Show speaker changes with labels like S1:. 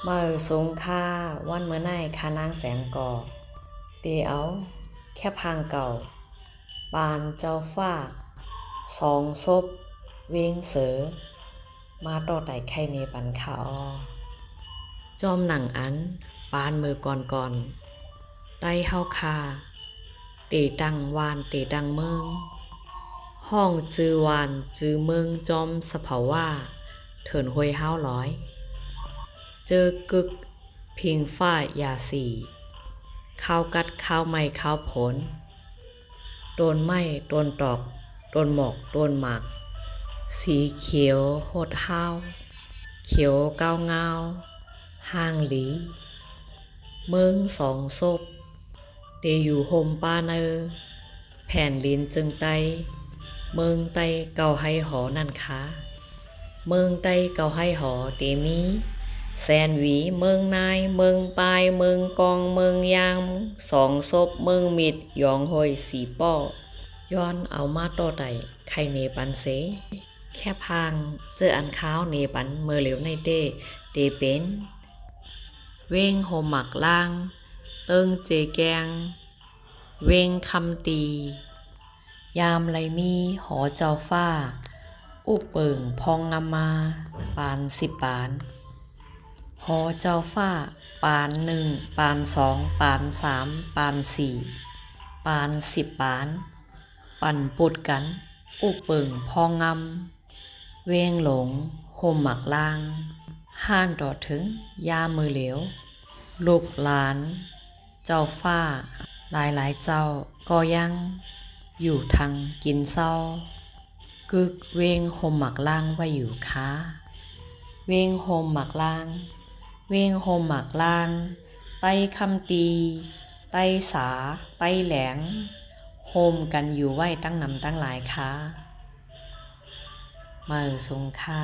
S1: มาสงค่าวันเมื่อไนคานางแสงก่อเตเอาแค่พางเก่าปานเจ้าฟ้าสองศพเวงเสือมาต่อไต่ไข่เนปันขาอจอมหนังอันปานมือก่อนไต้เฮาคาเตตังวานเตตังเมืองห้องจือวานจือเมืองจอมสะเผาว่าเถินห้วยเฮาร้อยเจอกึกพิงฝ้ายาสีข้าวกัดข้าวไม่ข้าวผลโดนไม้โดนตอกโดนหมอกโดนหมากสีเขียวโหดห้าวเขียวก้าวเงาห่างหลีเมืองสองศพเตอยู่โฮมป้าเนอแผ่นลินจึงไตเมืองไตเก่าให้หอนั่นคะเมืองไตเก่าให้หอเตมีแสนหวีเมืองนายเมืองปลายเมืองกองเมืองยางสองศพเมืองมิดยองห้อยสีป้อย้อนเอามาต่อไต่ไข่เนปันเสแค่พางเจออันข้าวเนปันเมื่อเหลวในเตเป็นเว้งโฮหมักล่างเติงเจแกงเว้งคำตียามไรมีหอเจ้าฟ้าอุเปิงพองงามมาปาน10 ปานหอเจ้าฟ้าปาน1 ปาน2 ปาน3 ปาน4 ปาน10 ปานปั่นปุดกันอุเปิงพองงามเวงหลงห่มหมักล่างห้านต่อถึงยามือเหลวลูกหลานเจ้าฟ้าหลายเจ้าก็ยังอยู่ทางกินเศร้ากึกเวงห่มหมักล่างไว้อยู่ค้าเวงห่มหมักล่างเวงห่มหมักล่างไต้คำตีไต้สาไต้แหลงโฮมกันอยู่ไว้ตั้งนำตั้งหลายค้าเมื่อสงค่า